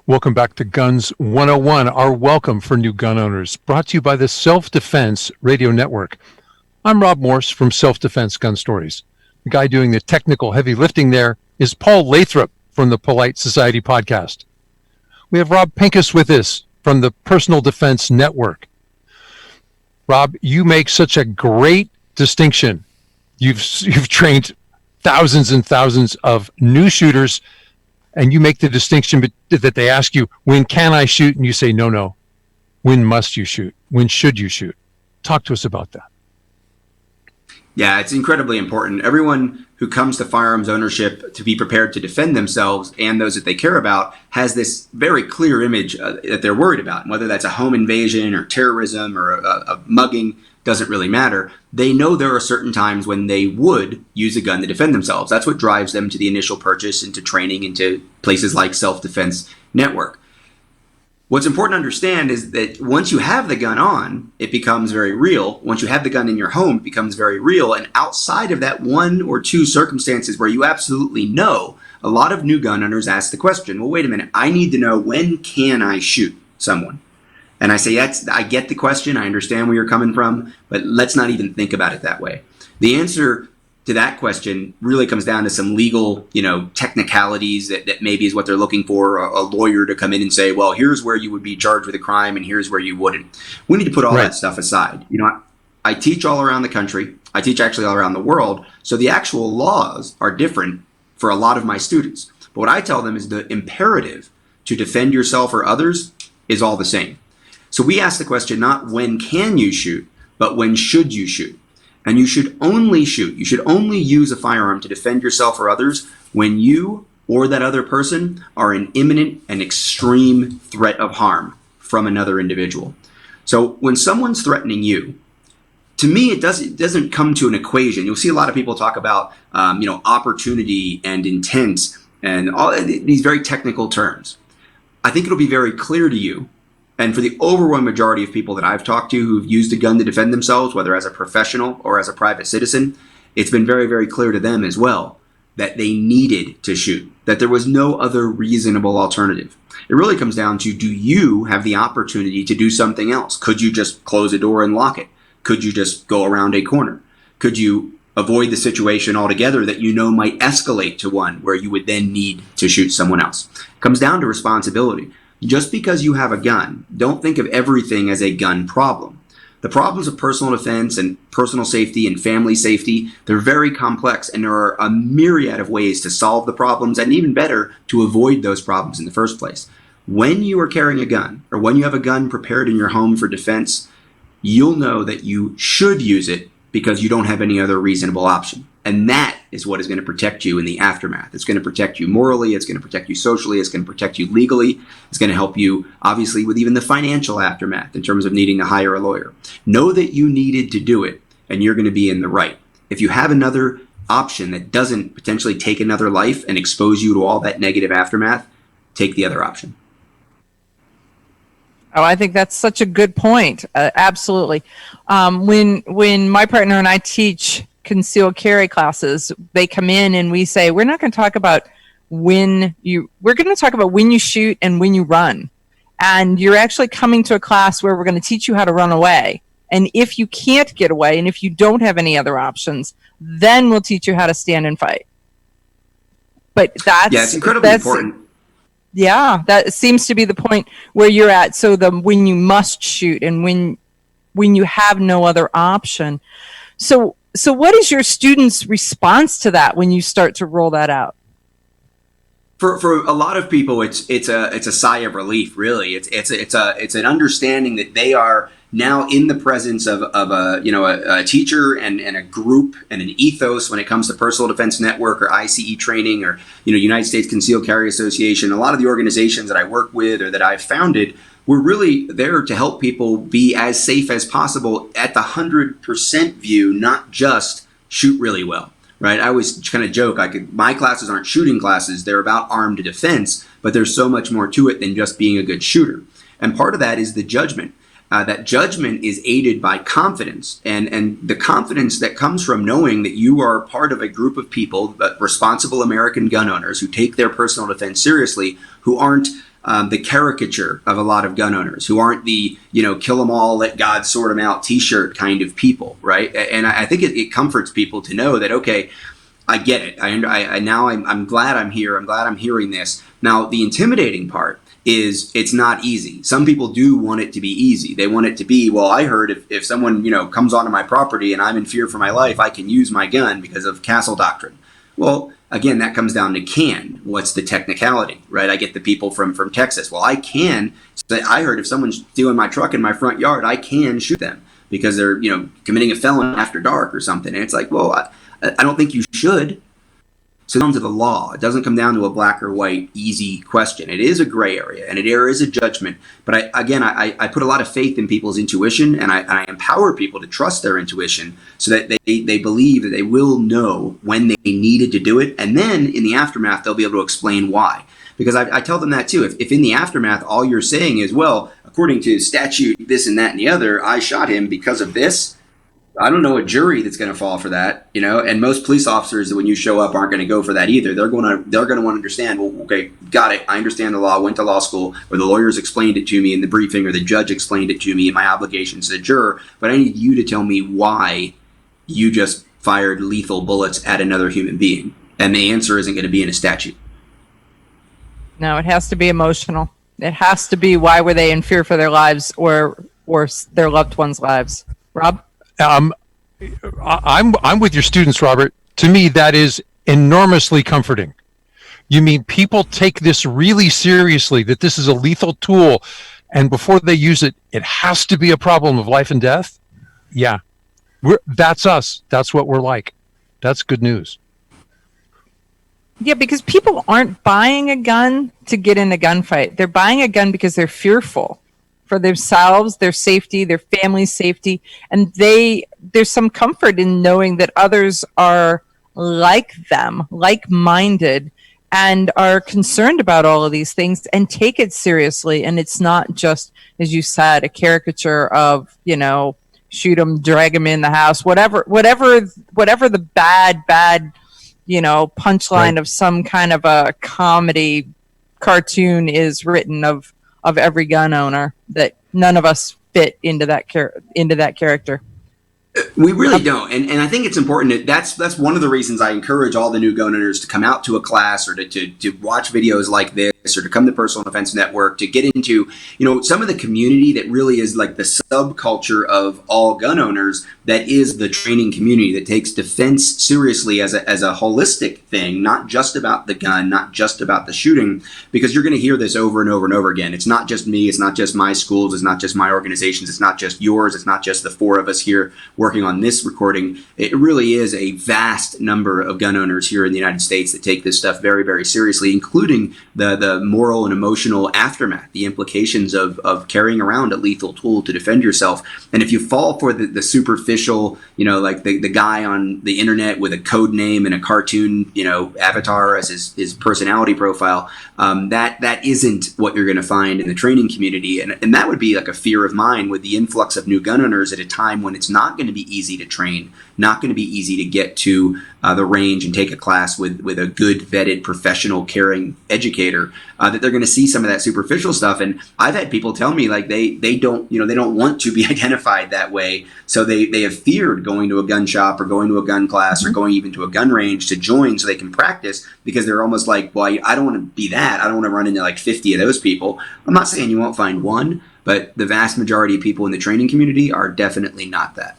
Welcome back to Guns 101, our welcome for new gun owners, brought to you by the Self-Defense Radio Network. I'm Rob Morse from Self-Defense Gun Stories. The guy doing the technical heavy lifting there is Paul Lathrop from the Polite Society podcast. We have Rob Pincus with us from the Personal Defense Network. Rob, you make such a great distinction. You've trained thousands and thousands of new shooters, and you make the distinction that they ask you, when can I shoot? And you say, no. When must you shoot? When should you shoot? Talk to us about that. Yeah, it's incredibly important. Everyone who comes to firearms ownership to be prepared to defend themselves and those that they care about has this very clear image that they're worried about. And whether that's a home invasion or terrorism or a mugging, doesn't really matter. They know there are certain times when they would use a gun to defend themselves. That's what drives them to the initial purchase, into training, into places like Self-Defense Network. What's important to understand is that once you have the gun on, it becomes very real. Once you have the gun in your home, it becomes very real. And outside of that one or two circumstances where you absolutely know, a lot of new gun owners ask the question, well, wait a minute, I need to know, when can I shoot someone? And I say, yes, I get the question. I understand where you're coming from, but let's not even think about it that way. The answer to that question really comes down to some legal, technicalities that maybe is what they're looking for, a lawyer to come in and say, well, here's where you would be charged with a crime and here's where you wouldn't. We need to put all that stuff aside. I teach all around the country. I teach actually all around the world. So the actual laws are different for a lot of my students. But what I tell them is the imperative to defend yourself or others is all the same. So we ask the question, not when can you shoot, but when should you shoot? And you should only shoot. You should only use a firearm to defend yourself or others when you or that other person are in imminent and extreme threat of harm from another individual. So when someone's threatening you, to me, it doesn't come to an equation. You'll see a lot of people talk about, opportunity and intent and all these very technical terms. I think it'll be very clear to you, and for the overwhelming majority of people that I've talked to who've used a gun to defend themselves, whether as a professional or as a private citizen, it's been very, very clear to them as well that they needed to shoot, that there was no other reasonable alternative. It really comes down to, do you have the opportunity to do something else? Could you just close a door and lock it? Could you just go around a corner? Could you avoid the situation altogether that might escalate to one where you would then need to shoot someone else? It comes down to responsibility. Just because you have a gun, don't think of everything as a gun problem. The problems of personal defense and personal safety and family safety, they're very complex, and there are a myriad of ways to solve the problems, and even better, to avoid those problems in the first place. When you are carrying a gun, or when you have a gun prepared in your home for defense, you'll know that you should use it because you don't have any other reasonable option. And that is what is going to protect you in the aftermath. It's going to protect you morally. It's going to protect you socially. It's going to protect you legally. It's going to help you, obviously, with even the financial aftermath in terms of needing to hire a lawyer. Know that you needed to do it, and you're going to be in the right. If you have another option that doesn't potentially take another life and expose you to all that negative aftermath, take the other option. Oh, I think that's such a good point. Absolutely. When my partner and I teach concealed carry classes, they come in and we say, we're not going to talk about we're going to talk about when you shoot and when you run. And you're actually coming to a class where we're going to teach you how to run away. And if you can't get away, and if you don't have any other options, then we'll teach you how to stand and fight. But it's incredibly important. Yeah, that seems to be the point where you're at. So when you must shoot and when you have no other option. So what is your students' response to that when you start to roll that out? For a lot of people, it's a sigh of relief. Really, it's an understanding that they are now in the presence of a teacher and a group and an ethos when it comes to Personal Defense Network or ICE training or United States Concealed Carry Association. A lot of the organizations that I work with or that I've founded, we're really there to help people be as safe as possible at the 100% view, not just shoot really well. Right? I always kind of joke, my classes aren't shooting classes, they're about armed defense, but there's so much more to it than just being a good shooter. And part of that is the judgment. That judgment is aided by confidence, and the confidence that comes from knowing that you are part of a group of people, responsible American gun owners who take their personal defense seriously, who aren't the caricature of a lot of gun owners who aren't the, kill them all, let God sort them out t-shirt kind of people, right? And I think it comforts people to know that, okay, I get it. I'm glad I'm here. I'm glad I'm hearing this. Now, the intimidating part is it's not easy. Some people do want it to be easy. They want it to be, well, I heard if someone, comes onto my property and I'm in fear for my life, I can use my gun because of castle doctrine. Well, again, that comes down to can. What's the technicality, right? I get the people from Texas. Well, I can. So I heard if someone's stealing my truck in my front yard, I can shoot them because they're, committing a felony after dark or something. And it's like, well, I don't think you should. So it comes to the law. It doesn't come down to a black or white, easy question. It is a gray area, and it is a judgment. But I put a lot of faith in people's intuition, and I empower people to trust their intuition so that they believe that they will know when they needed to do it. And then in the aftermath, they'll be able to explain why. Because I tell them that too. If in the aftermath, all you're saying is, well, according to statute, this and that and the other, I shot him because of this, I don't know a jury that's going to fall for that, and most police officers, when you show up, aren't going to go for that either. They're going to want to understand, well, okay, got it. I understand the law, went to law school, or the lawyers explained it to me in the briefing, or the judge explained it to me in my obligations as a juror, but I need you to tell me why you just fired lethal bullets at another human being. And the answer isn't going to be in a statute. No, it has to be emotional. It has to be why were they in fear for their lives or their loved ones' lives. Rob? I'm with your students, Robert. To me, that is enormously comforting. You mean people take this really seriously, that this is a lethal tool, and before they use it, it has to be a problem of life and death? Yeah. That's us. That's what we're like. That's good news. Yeah, because people aren't buying a gun to get in a gunfight. They're buying a gun because they're fearful for themselves, their safety, their family's safety, and there's some comfort in knowing that others are like them, like-minded, and are concerned about all of these things and take it seriously. And it's not just, as you said, a caricature of, shoot them, drag them in the house, whatever the bad, punchline right. of some kind of a comedy cartoon is written of every gun owner, that none of us fit into that character. We really don't, and I think it's important. That's one of the reasons I encourage all the new gun owners to come out to a class or to watch videos like this, or to come to Personal Defense Network, to get into some of the community that really is like the subculture of all gun owners. That is the training community that takes defense seriously as a holistic thing, not just about the gun, not just about the shooting. Because you're going to hear this over and over and over again. It's not just me. It's not just my schools. It's not just my organizations. It's not just yours. It's not just the four of us here working on this recording. It really is a vast number of gun owners here in the United States that take this stuff very, very seriously, including the moral and emotional aftermath, the implications of carrying around a lethal tool to defend yourself. And if you fall for the superficial, like the guy on the internet with a code name and a cartoon, avatar as his personality profile, that isn't what you're going to find in the training community. And that would be like a fear of mine with the influx of new gun owners at a time when it's not going to be easy to train, not going to be easy to get to the range and take a class with a good vetted professional caring educator, that they're going to see some of that superficial stuff. And I've had people tell me like they don't want to be identified that way, so they have feared going to a gun shop or going to a gun class or going even to a gun range to join so they can practice, because they're almost like, well, I don't want to be that. I don't want to run into like 50 of those people. I'm not saying you won't find one, but the vast majority of people in the training community are definitely not that.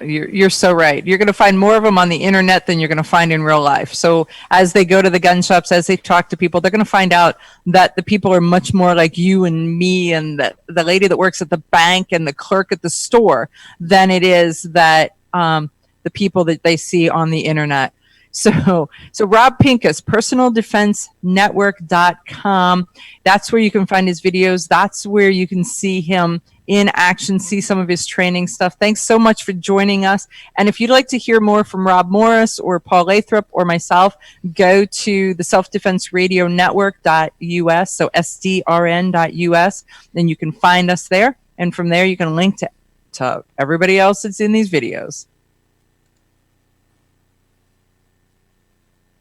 You're so right. You're going to find more of them on the internet than you're going to find in real life. So as they go to the gun shops, as they talk to people, they're going to find out that the people are much more like you and me and the lady that works at the bank and the clerk at the store than it is that the people that they see on the internet. So Rob Pincus, personaldefensenetwork.com. That's where you can find his videos. That's where you can see him in action, see some of his training stuff. Thanks so much for joining us. And if you'd like to hear more from Rob Morris or Paul Lathrop or myself, go to the selfdefenseradionetwork.us, so SDRN.us, then you can find us there. And from there, you can link to everybody else that's in these videos.